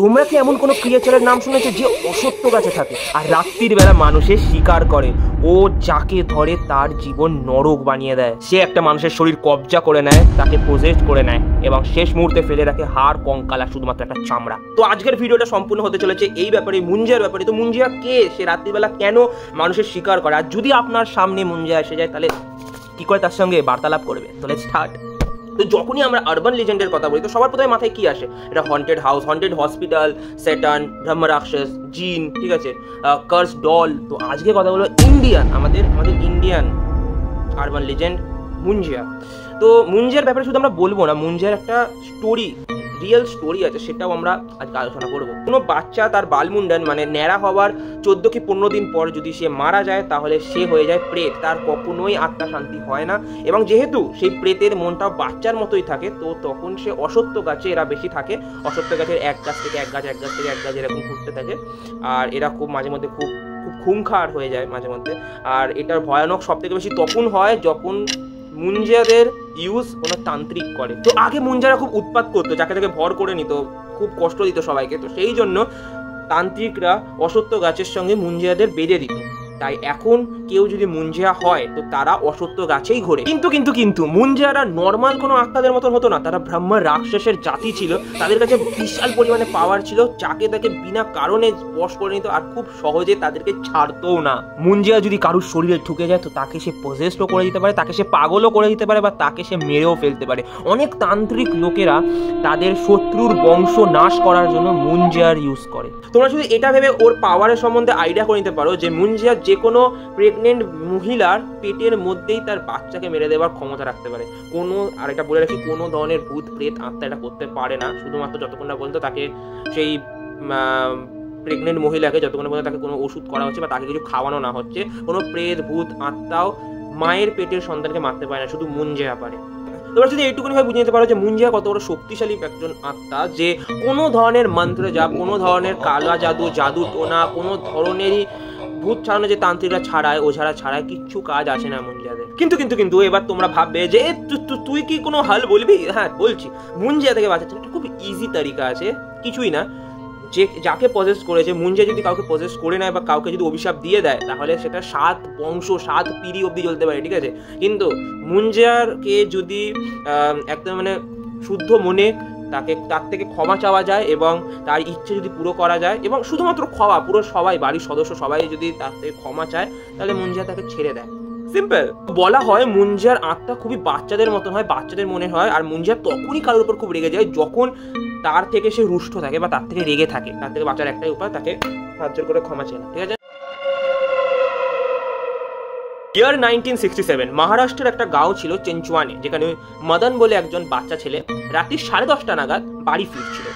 তোমরা কি এমন কোনো ক্রিয়েচারের নাম শুনেছো যে অসত্য গাছে থাকে আর রাত্রির বেলা মানুষের শিকার করে? ও যাকে ধরে তার জীবন নরক বানিয়ে দেয়। সে একটা মানুষের শরীর কবজা করে নেয়, তাকে পজেস্ট করে নেয় এবং শেষ মুহূর্তে ফেলে রাখে হাড় কঙ্কাল আর শুধুমাত্র একটা চামড়া। তো আজকের ভিডিওটা সম্পূর্ণ হতে চলেছে এই ব্যাপারে, মুঞ্জিয়ার ব্যাপারে। তো মুঞ্জিয়া কে, সে রাত্রিবেলা কেন মানুষের শিকার করে, আর যদি আপনার সামনে মুঞ্জিয়া এসে যায় তাহলে কি করে তার সঙ্গে বার্তালাপ করবে? তো লেটস স্টার্ট। তো যখনই আমরা আরবান লিজেন্ডের কথা বলি তো সবার প্রথমে মাথায় কি আসে? এটা haunted house, haunted hospital, Saturn, ব্রহ্ম রাক্ষস, জিন, ঠিক আছে, কার্স ডল। তো আজকে কথা বলো ইন্ডিয়ান, আমাদের ইন্ডিয়ান আরবান লিজেন্ড মুঞ্জিয়া। তো মুঞ্জিয়ার ব্যাপারে শুধু আমরা বলবো না, মুঞ্জিয়ার একটা স্টোরি, রিয়েল স্টোরি আছে, সেটাও আমরা আজকে আলোচনা করবো। কোনো বাচ্চা তার বালমুন্ডন মানে ন্যাড়া হওয়ার 14 কি 15 দিন পর যদি সে মারা যায় তাহলে সে হয়ে যায় প্রেত, তার কখনোই আত্মা শান্তি হয় না। এবং যেহেতু সেই প্রেতের মনটাও বাচ্চার মতোই থাকে, তো তখন সে অসত্য গাছে এরা বেশি থাকে। অসত্য গাছের এক গাছ থেকে এক গাছ, এক গাছ থেকে এক গাছ এরকম ঘুরতে থাকে। আর এরা খুব মাঝে মধ্যে খুব খুংখার হয়ে যায় মাঝে মধ্যে। আর এটার ভয়ানক সব থেকে বেশি তখন হয় যখন মুঞ্জিয়াদের ইউজ কোনো তান্ত্রিক করে। তো আগে মুঞ্জিয়ারা খুব উৎপাত করতো, যাকে তাকে ভর করে নিত, খুব কষ্ট দিত সবাইকে। তো সেই জন্য তান্ত্রিকরা অসত্য গাছের সঙ্গে মুঞ্জিয়াদের বেঁধে দিত। তাই এখন কেউ যদি মুঞ্জিয়া হয় তো তারা অসত্য গাছেই ঘোরে। কিন্তু মুঞ্জিয়ারা নর্মাল কোনো আত্মাদের মতন হতো না, তারা ব্রহ্ম রাক্ষসের জাতি ছিল। তাদের কাছে বিশাল পরিমাণে পাওয়ার ছিল, যাকে তাকে বিনা কারণে বশ করে নিত আর খুব সহজে তাদেরকে ছাড়তও না। মুঞ্জিয়া যদি কারুর শরীরে ঢুকে যায় তো তাকে সে পজেস্টও করে দিতে পারে, তাকে সে পাগলও করে দিতে পারে বা তাকে সে মেরেও ফেলতে পারে। অনেক তান্ত্রিক লোকেরা তাদের শত্রুর বংশ নাশ করার জন্য মুঞ্জিয়ার ইউজ করে। তোমরা শুধু এটা ভেবে ওর পাওয়ারের সম্বন্ধে আইডিয়া করে নিতে পারো যে মুঞ্জিয়া যে কোনো প্রেগনেন্ট মহিলার পেটের মধ্যেই তার বাচ্চাকে মেরে দেওয়ার ক্ষমতা রাখতে পারে। কোনো, আর এটা বলে রাখি, কোনো ধরনের ভূত প্রেত আত্মা এটা করতে পারে না, শুধুমাত্র যতক্ষণ না পর্যন্ত তাকে সেই প্রেগনেন্ট মহিলাকে যতক্ষণ পর্যন্ত তাকে কোনো ওষুধ করা হচ্ছে বা তাকে কিছু খাওয়ানো না হচ্ছে, কোনো প্রেত ভূত আত্মাও মায়ের পেটের সন্তানকে মারতে পারে না, শুধু মুঞ্জিয়া পারে। তোমরা যদি এইটুকুনি ভাবে বুঝে নিতে পারো যে মুঞ্জিয়া কত বড় শক্তিশালী একজন আত্মা, যে কোনো ধরনের মন্ত্র জাপ, কোনো ধরনের কালা জাদু টোনা, কোনো ধরনেরই ভূত ছাড়ানো যে তান্ত্রিকরা ছাড়ায়, ওঝারা ছাড়ায় কিচ্ছু কাজ আসে না মুঞ্জিয়াদের। কিন্তু এবার তোমরা ভাববে যে তুই কি কোনো হাল বলবি? হ্যাঁ বলছি, মুঞ্জিয়া থেকে বাঁচার একটা খুব ইজি তারিকা আছে, কিছুই না। যে যাকে পজেস করেছে, মুঞ্জিয়া যদি কাউকে পজেস করে নেয় বা কাউকে যদি অভিশাপ দিয়ে দেয় তাহলে সেটা 7 বংশ 7 পিঢ়ি অব্দি চলতে পারে, ঠিক আছে। কিন্তু মুঞ্জিয়ারকে যদি একদম মানে শুদ্ধ মনে তার থেকে ক্ষমা চাওয়া যায় এবং তার ইচ্ছে যদি পুরো করা যায়, এবং শুধুমাত্র ক্ষমা, পুরো সবাই বাড়ির সদস্য সবাই যদি তার থেকে ক্ষমা চায় তাহলে মুঞ্জিয়া তাকে ছেড়ে দেয়। সিম্পল। বলা হয় মুঞ্জিয়ার আত্মা খুবই বাচ্চাদের মতন হয়, বাচ্চাদের মনে হয়। আর মুঞ্জিয়া তখনই কারোর উপর খুব রেগে যায় যখন তার থেকে সে রুষ্ট থাকে বা তার থেকে রেগে থাকে। তার থেকে বাঁচার একটাই উপায়, তাকে হাত জোর করে ক্ষমা চেয়ে না, ঠিক আছে। ইয়ার 1967 মহারাষ্ট্রের একটা গাঁও ছিল চেঞ্চুয়ানে, যেখানে মদন বলে একজন বাচ্চা ছেলে রাত্রি 10:30 নাগাদ বাড়ি ফিরছিল।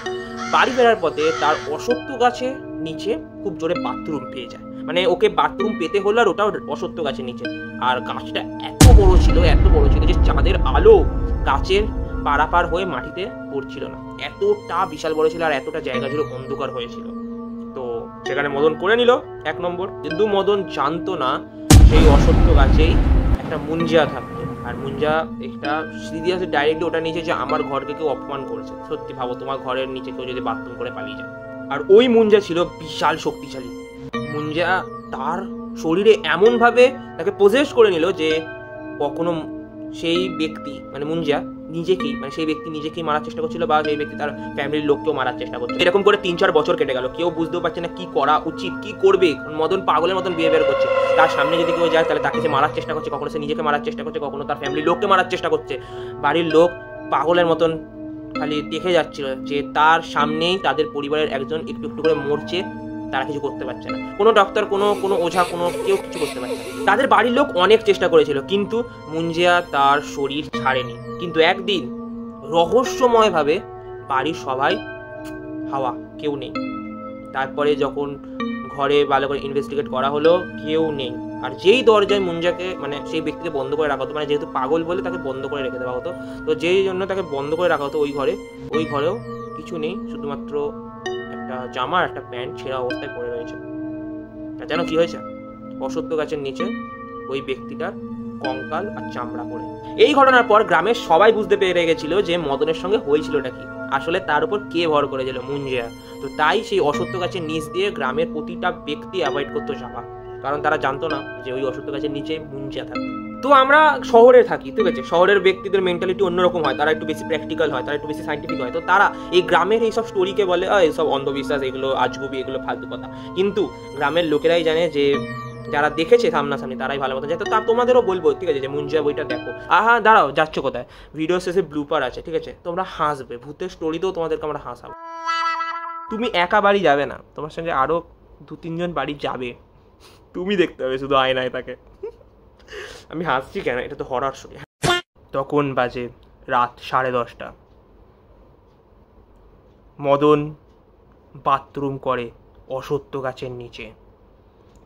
বাড়ি ফেরার পথে তার অসত্য গাছের নিচে খুব জোরে বাথরুম পেয়ে যায়, মানে ওকে বাথরুম পেতে হলো, আর ওটাও অসত্য গাছের নিচে। আর গাছটা এত বড় ছিল যে চাঁদের আলো গাছের পারাপার হয়ে মাটিতে পড়ছিল না, এতটা বিশাল বড় ছিল আর এতটা জায়গা জুড়ে অন্ধকার হয়েছিল। তো সেখানে মদন করে নিল 1 নম্বর, কিন্তু মদন জানতো না সেই অসত্য গাছেই একটা মুঞ্জিয়া থাকতো। আর মুঞ্জিয়া একটা সিরিয়াসলি ডাইরেক্টলি ওটা নিচে যে আমার ঘরকে কেউ অপমান করেছে। সত্যি ভাবো, তোমার ঘরের নিচে কেউ যদি বাথরুম করে পালিয়ে যায়। আর ওই মুঞ্জিয়া ছিল বিশাল শক্তিশালী। মুঞ্জিয়া তার শরীরে এমন ভাবে তাকে পজেস করে নিল যে কখনো সেই ব্যক্তি মানে মুঞ্জিয়া নিজেকেই, মানে সেই ব্যক্তি নিজেকেই মারার চেষ্টা করছিল বা সেই ব্যক্তি তার ফ্যামিলির লোককেও মারার চেষ্টা করছিল। এরকম করে 3-4 বছর কেটে গেল, কেউ বুঝতেও পারছে না কি করা উচিত, কি করবে। মদন পাগলের মতন বিহেভিয়ার করছে, তার সামনে যদি কেউ যায় তাহলে তাকে সে মারার চেষ্টা করছে, কখনো সে নিজেকে মারার চেষ্টা করছে, কখনো তার ফ্যামিলির লোককে মারার চেষ্টা করছে। বাড়ির লোক পাগলের মতন খালি দেখে যাচ্ছিল যে তার সামনেই তাদের পরিবারের একজন একটু একটু করে মরছে, তারা কিছু করতে পারছে না। কোনো ডক্টর, কোনো ওঝা, কেউ কিছু করতে পারছে না। তাদের বাড়ির লোক অনেক চেষ্টা করেছিল কিন্তু মুঞ্জিয়া তার শরীর ছাড়েনি। কিন্তু একদিন রহস্যময়ভাবে বাড়ির সবাই হাওয়া, কেউ নেই। তারপরে যখন ঘরে ভালো করে ইনভেস্টিগেট করা হলো, কেউ নেই। আর যেই দরজায় মুঞ্জিয়াকে মানে সেই ব্যক্তিকে বন্ধ করে রাখা হতো, মানে যেহেতু পাগল বলে তাকে বন্ধ করে রেখে দেওয়া হতো, তো যেই জন্য তাকে বন্ধ করে রাখা হতো ওই ঘরেও কিছু নেই, শুধুমাত্র একটা জামা আর একটা প্যান্ট ছেঁড়া অবস্থায় পড়ে রয়েছে। আর যেন কি হয়েছে, অসত্য গাছের নিচে ওই ব্যক্তিটার কঙ্কাল আর চামড়া পড়ে। এই ঘটনার পর গ্রামের সবাই বুঝতে পেরে গেছিল যে মদনের সঙ্গে হয়েছিলটা কি। আসলে তার উপর কে ভর করেছিল? মুঞ্জিয়া। তো তাই সেই অসত্য গাছের নিচ দিয়ে গ্রামের প্রতিটা ব্যক্তি অ্যাভয়েড করতো যাওয়া, কারণ তারা জানতো না যে ওই অসত্য গাছের নিচে মুঞ্জিয়া থাকতো। তো আমরা শহরে থাকি, ঠিক আছে, শহরের ব্যক্তিদের মেন্টালিটি অন্যরকম হয়, তারা একটু বেশি প্র্যাকটিক্যাল হয়, তারা একটু বেশি সাইন্টিফিক হয়। তো তারা এই গ্রামের এইসব স্টোরিকে বলে এইসব অন্ধবিশ্বাস, এগুলো আজগুবি, এগুলো ফালতু কথা। কিন্তু গ্রামের লোকেরাই জানে যে যারা দেখেছে সামনাসামনি তারাই ভালো মতো যায়। তো তোমাদেরও বলবো, ঠিক আছে, যে মুঞ্জিয়া বইটা দেখো। আহা দাঁড়াও, যাচ্ছ কোথায়? ভিডিও শেষে ব্লুপার আছে, ঠিক আছে, তোমরা হাসবে, ভূতের স্টোরিতেও তোমাদেরকে আমরা হাসাবো। তুমি একা বাড়ি যাবে না, তোমার সঙ্গে আরো 2-3 জন বাড়ি যাবে, তুমি দেখতে হবে শুধু আয়নায় তাকে। আমি হাসছি কেন? এটা তো হরর স্টোরি। তখন বাজে রাত 10:30। মদন বাথরুম করে অসত্য গাছের নিচে।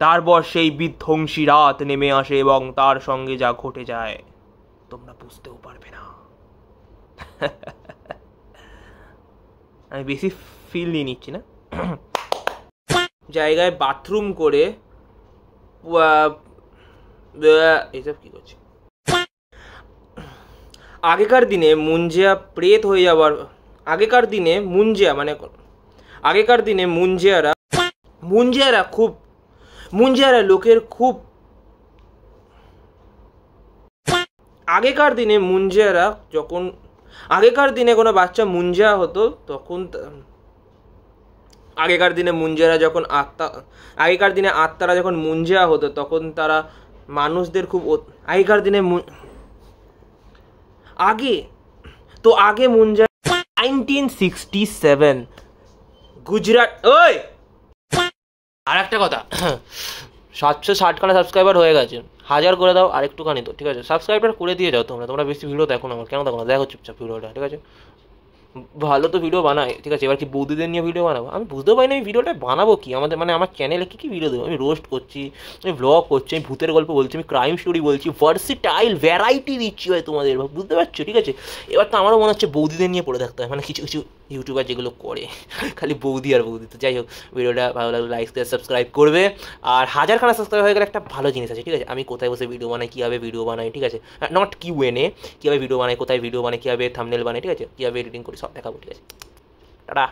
তারপর সেই বিধ্বংসী রাত নেমে আসে এবং তার সঙ্গে যা ঘটে যায় তোমরা বুঝতেও পারবে না। আমি বেশি ফিল নিয়ে নিচ্ছি না। জায়গায় বাথরুম করে এইসব কি করছে? আগেকার দিনে মুঞ্জিয়া প্রেত হয়ে যাওয়ার আগেকার দিনে মুঞ্জিয়ারা লোকের খুব আগেকার দিনে কোনো বাচ্চা মুঞ্জিয়া হতো তখন আগেকার দিনে আত্মারা যখন মুঞ্জিয়া হতো তখন তারা মানুষদের খুব আগে মুঞ্জিয়া 1967 গুজরাট। ওই আর একটা কথা, 760খানা সাবস্ক্রাইবার হয়ে গেছে, 1000 করে দাও আর একটুখানি। তো ঠিক আছে, সাবস্ক্রাইবার করে দিয়ে যাও। তোমরা বেশি ভিডিও দেখো না, আমার কেন দেখো না? দেখো চুপচাপ ভিডিওটা, ঠিক আছে? ভালো তো ভিডিও বানাই, ঠিক আছে। এবার কি বৌদিদের নিয়ে ভিডিও বানাবো? আমি বুঝতেও পারি না আমি ভিডিওটা বানাবো কি। আমার চ্যানেলে কী ভিডিও দেবো? আমি রোস্ট করছি, আমি ব্লগ করছি, আমি ভূতের গল্প বলছি, আমি ক্রাইম স্টোরি বলছি, ভার্সিটাইল ভ্যারাইটি দিচ্ছি হয় তোমাদের, বুঝতে পারছো? ঠিক আছে, এবার তো আমারও মনে হচ্ছে বৌদিদের নিয়ে পড়ে থাকতে হয়, কিছু কিছু ইউটিউবার যেগুলো করে খালি বৌদি আর বৌদি। তো যাই হোক, ভিডিওটা ভালো লাগলে লাইক দিয়ে সাবস্ক্রাইব করবে। আর 1000খানা সাবস্ক্রাইব হয়ে গেলে একটা ভালো জিনিস আছে, ঠিক আছে, আমি কোথায় বসে ভিডিও বানাই, কীভাবে ভিডিও বানাই, ঠিক আছে, নট Q&A, কীভাবে ভিডিও বানাই, কোথায় ভিডিও বানাই, কীভাবে থাম্বনেল বানাই, ঠিক আছে, কীভাবে এডিটিং করি, সব দেখাবো, ঠিক আছে। টাটা।